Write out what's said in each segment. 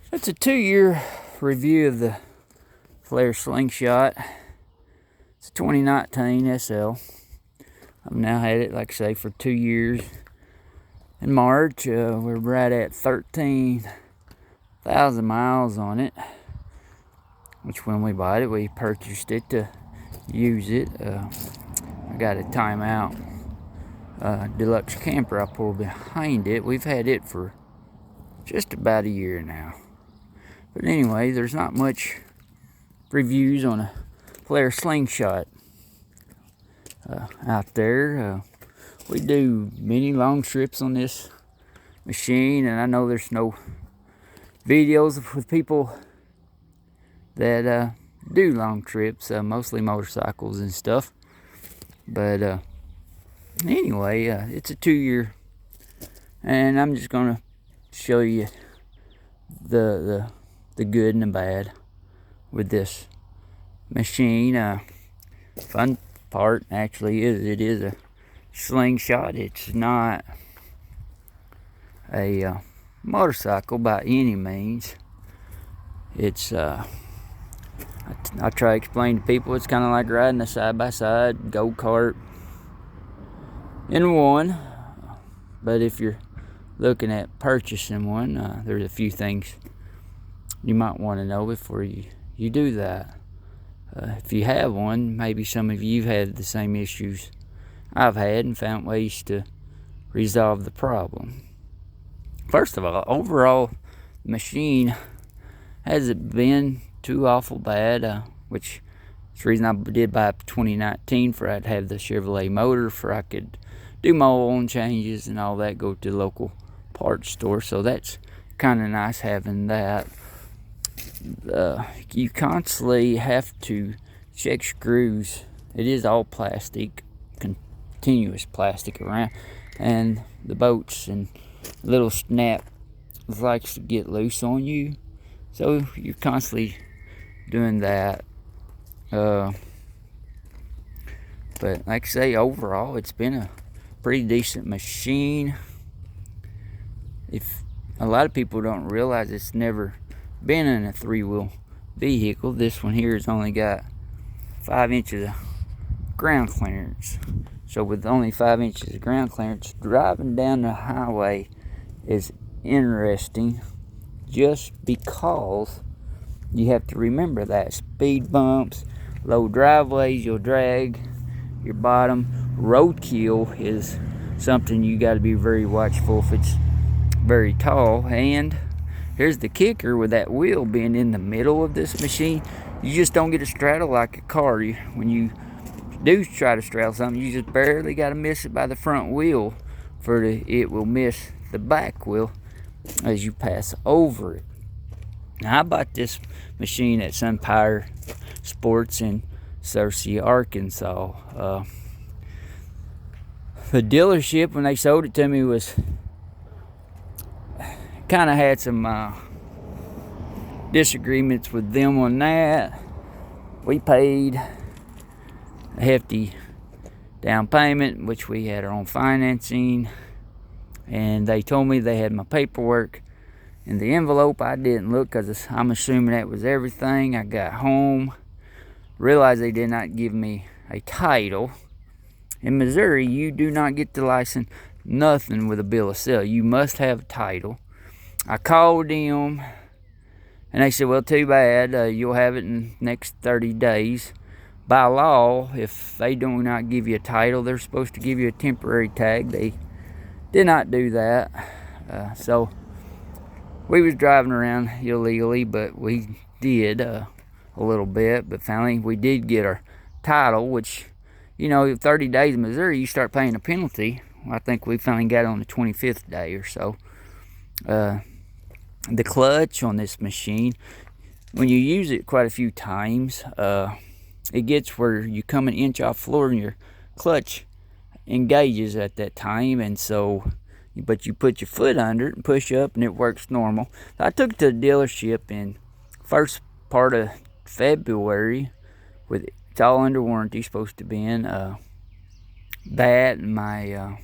It's a 2-year review of the polaris slingshot. It's a 2019 SL. I've now had it, like I say, for 2 years. In March, we're right at 13,000 miles on it, which when we bought it, we purchased it to use it. I got a timeout deluxe camper I pulled behind it. We've had it for just about a year now. But anyway, there's not much reviews on a polaris slingshot out there. We do many long trips on this machine, and I know there's no videos with people that do long trips, mostly motorcycles and stuff. But anyway, it's a 2-year, and I'm just gonna show you the good and the bad with this machine. Fun part actually is it is a slingshot. It's not a motorcycle by any means. It's I try to explain to people it's kind of like riding a side-by-side go-kart in one. But if you're looking at purchasing one, there's a few things you might want to know before you do that. If you have one, maybe some of you've had the same issues I've had and found ways to resolve the problem. First of all, overall, the machine hasn't been too awful bad, which is the reason I did buy 2019, for I'd have the Chevrolet motor, for I could do my oil changes and all that, go to the local parts store. So that's kind of nice having that. You constantly have to check screws. It is all plastic, continuous plastic around, and the bolts and little snap likes to get loose on you, so you're constantly doing that. But like I say, overall it's been a pretty decent machine. If a lot of people don't realize, it's never been in a 3-wheel vehicle. This one here has only got 5 inches of ground clearance. So with only 5 inches of ground clearance, driving down the highway is interesting, just because you have to remember that speed bumps, low driveways, you'll drag your bottom. Roadkill is something you got to be very watchful if it's very tall. And here's the kicker: with that wheel being in the middle of this machine, you just don't get a straddle like a car. When you do try to straddle something, you just barely got to miss it by the front wheel, for it will miss the back wheel as you pass over it. Now, I bought this machine at Sunfire Sports in Searcy, Arkansas. The dealership, when they sold it to me, was kind of had some disagreements with them on that. We paid a hefty down payment, which we had our own financing, and they told me they had my paperwork in the envelope. I didn't look because I'm assuming that was everything. I got home, realized they did not give me a title. In Missouri, you do not get to license nothing with a bill of sale. You must have a title. I called them, and they said, well, too bad, you'll have it in the next 30 days. By law, if they do not give you a title, they're supposed to give you a temporary tag. They did not do that. So we was driving around illegally, but we did a little bit. But finally, we did get our title, which, 30 days in Missouri, you start paying a penalty. Well, I think we finally got it on the 25th day or so. The clutch on this machine, when you use it quite a few times, it gets where you come an inch off floor and your clutch engages at that time, and so, but you put your foot under it and push up and it works normal. I took it to the dealership in first part of February, with it's all under warranty, supposed to be in. That and my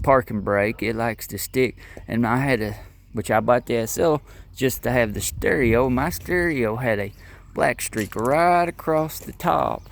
parking brake, it likes to stick, and I had to which I bought the SL just to have the stereo. My stereo had a black streak right across the top,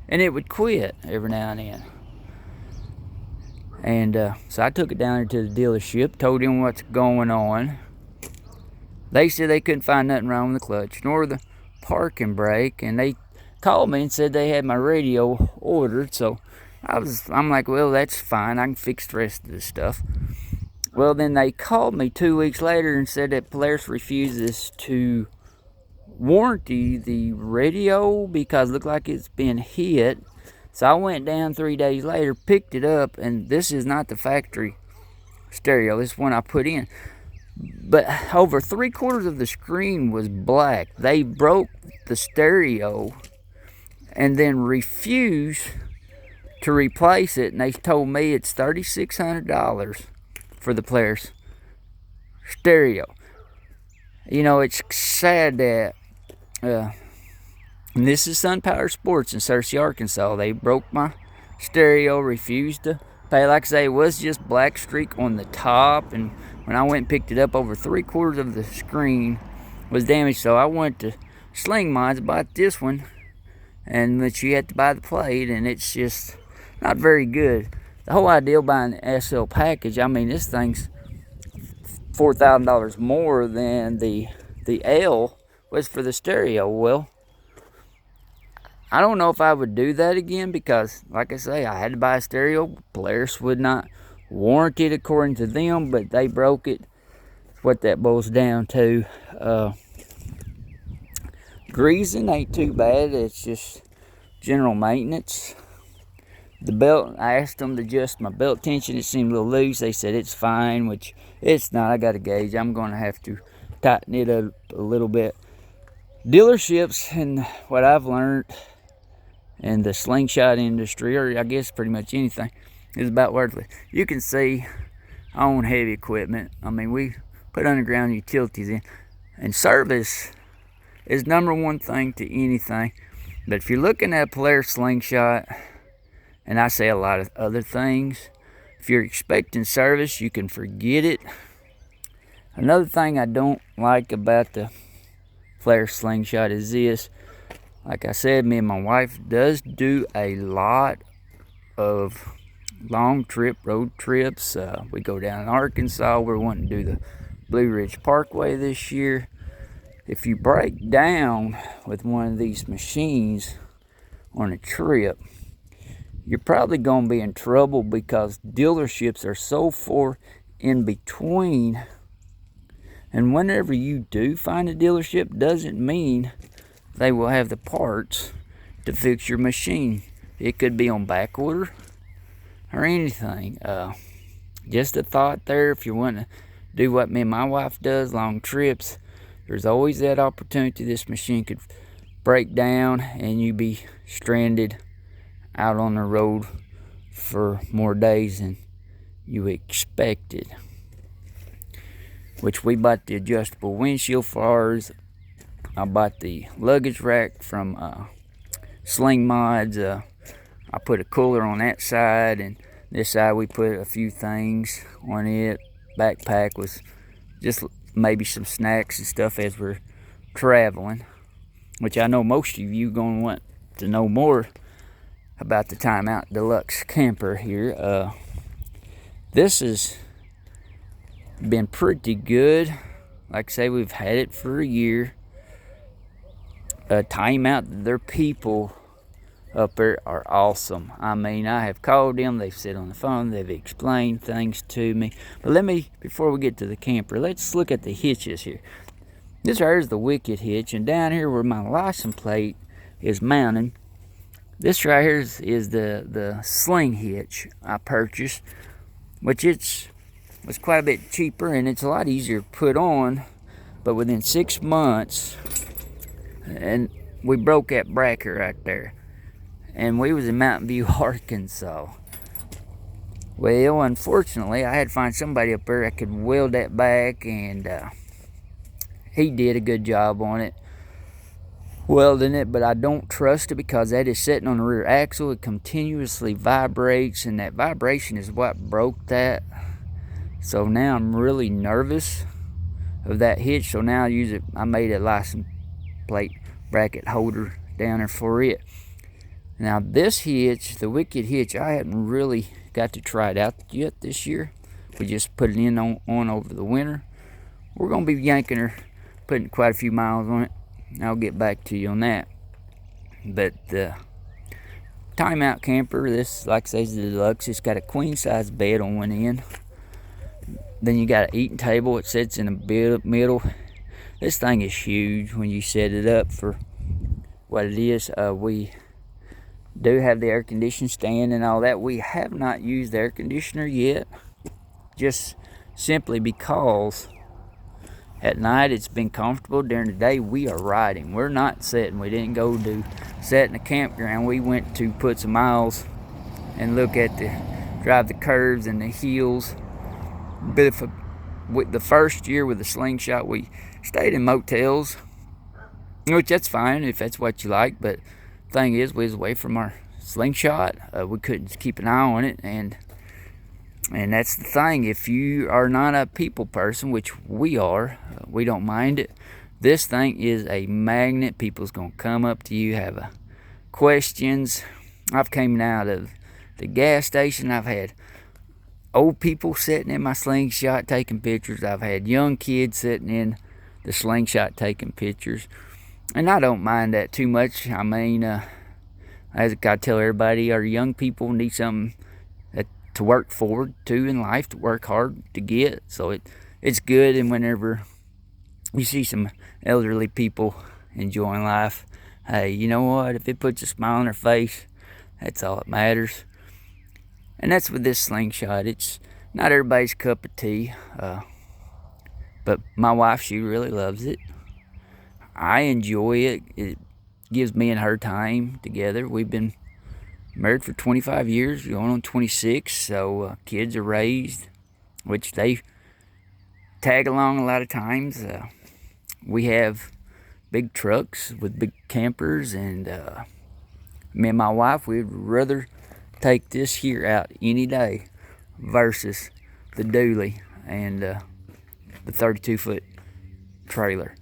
and it would quit every now and then. And so I took it down there to the dealership, told them what's going on. They said they couldn't find nothing wrong with the clutch nor the parking brake, and they called me and said they had my radio ordered. So I'm like, well, that's fine, I can fix the rest of this stuff. Well, then they called me 2 weeks later and said that Polaris refuses to warranty the radio because it looked like it's been hit. So I went down 3 days later, picked it up, and this is not the factory stereo. This is one I put in. But over 3/4 of the screen was black. They broke the stereo and then refused to replace it, and they told me it's $3,600 for the Polaris stereo. You know, it's sad that and this is Sun Power Sports in Searcy, Arkansas. They broke my stereo, refused to pay. Like I say, it was just black streak on the top, and when I went and picked it up, over 3/4 of the screen was damaged. So I went to Sling Mods, bought this one, and that you had to buy the plate, and it's just not very good. The whole idea of buying the SL package, I mean, this thing's $4,000 more than the L was for the stereo. Well, I don't know if I would do that again because, like I say, I had to buy a stereo. Polaris would not warranty it according to them, but they broke it. That's what that boils down to. Greasing ain't too bad. It's just general maintenance. The belt, I asked them to adjust my belt tension. It seemed a little loose. They said it's fine, which it's not. I got a gauge. I'm going to have to tighten it up a little bit. Dealerships, and what I've learned in the slingshot industry, or I guess pretty much anything, is about worthless. You can see I own heavy equipment. I mean, we put underground utilities in, and service is number one thing to anything. But if you're looking at a Polaris slingshot, and I say a lot of other things, if you're expecting service, you can forget it. Another thing I don't like about the Polaris slingshot is this. Like I said, me and my wife does do a lot of long road trips. We go down in Arkansas. We're wanting to do the Blue Ridge Parkway this year. If you break down with one of these machines on a trip, you're probably going to be in trouble because dealerships are so far in between. And whenever you do find a dealership, doesn't mean they will have the parts to fix your machine. It could be on back order or anything. Just a thought there. If you want to do what me and my wife does, long trips, there's always that opportunity this machine could break down and you be stranded out on the road for more days than you expected. Which we bought the adjustable windshield for ours. I bought the luggage rack from Sling Mods. I put a cooler on that side, and this side we put a few things on it. Backpack was just maybe some snacks and stuff as we're traveling, which I know most of you going to want to know more about the Time Out Deluxe camper here. This has been pretty good. Like I say, we've had it for a year. Time Out, their people up there are awesome. I mean, I have called them, they've sit on the phone, they've explained things to me. But before we get to the camper, let's look at the hitches here. This right here is the Wicked hitch, and down here where my license plate is mounted, this right here is the Sling hitch I purchased, which was quite a bit cheaper and it's a lot easier to put on. But within 6 months, and we broke that bracket right there, and we was in Mountain View, Arkansas. Well, unfortunately, I had to find somebody up there that could weld that back, and he did a good job on it, welding it, but I don't trust it because that is sitting on the rear axle. It continuously vibrates, and that vibration is what broke that. So now I'm really nervous of that hitch, so now I made a license plate bracket holder down there for it. Now this hitch, the Wicked hitch, I hadn't really got to try it out yet this year. We just put it in on over the winter. We're going to be yanking her, putting quite a few miles on it. I'll get back to you on that. But the timeout camper, this, like I say, is the deluxe. It's got a queen size bed on one end. Then you got an eating table. It sits in the middle. This thing is huge when you set it up for what it is. We do have the air conditioning stand and all that. We have not used the air conditioner yet, just simply because at night it's been comfortable. During the day we are riding. We're not sitting. We didn't go to sit in the campground. We went to put some miles and drive the curves and the hills. But with the first year with the slingshot, we stayed in motels, which that's fine if that's what you like. But the thing is, we was away from our slingshot. We couldn't keep an eye on it, and that's the thing. If you are not a people person, which we are, we don't mind it. This thing is a magnet. People's gonna come up to you, have questions. I've came out of the gas station. I've had old people sitting in my slingshot taking pictures. I've had young kids sitting in the slingshot taking pictures, and I don't mind that too much. I mean, as I tell everybody, our young people need something to work forward to in life, to work hard to get. So it's good, and whenever you see some elderly people enjoying life, hey, you know what? If it puts a smile on their face, that's all that matters. And that's with this slingshot. It's not everybody's cup of tea, but my wife, she really loves it. I enjoy it. It gives me and her time together. We've been married for 25 years, going on 26, so kids are raised, which they tag along a lot of times. We have big trucks with big campers, and me and my wife, we'd rather take this here out any day versus the dually and the 32-foot trailer.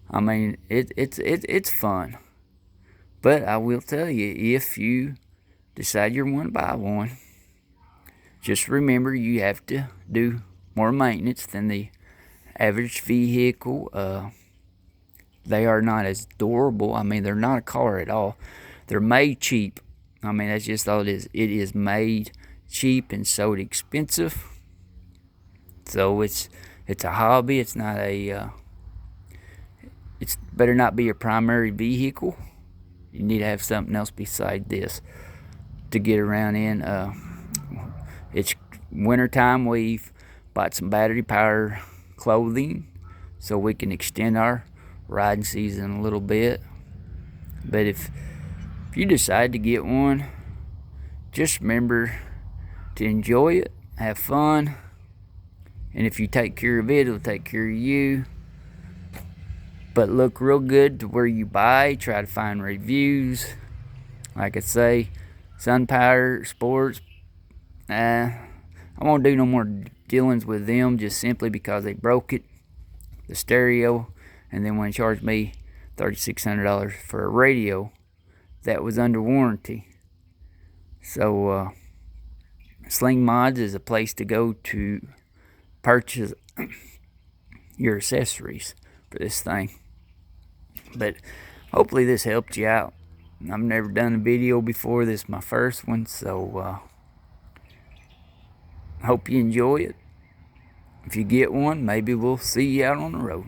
I mean, it's fun. But I will tell you, if you decide you want to buy one, just remember you have to do more maintenance than the average vehicle. They are not as durable. I mean, they're not a car at all. They're made cheap. I mean, that's just all it is. It is made cheap and sold expensive. So it's a hobby. It's not a. It's better not be your primary vehicle. You need to have something else beside this to get around in. It's wintertime. We've bought some battery power clothing so we can extend our riding season a little bit. But if you decide to get one, just remember to enjoy it, have fun, and if you take care of it, it'll take care of you. But look real good to where you buy. Try to find reviews. Like I say, SunPower Sports, I won't do no more dealings with them just simply because they broke it, the stereo, and then when they charged me $3,600 for a radio that was under warranty. So Sling Mods is a place to go to purchase your accessories for this thing. But hopefully this helped you out. I've never done a video before. This is my first one, so hope you enjoy it. If you get one, maybe we'll see you out on the road.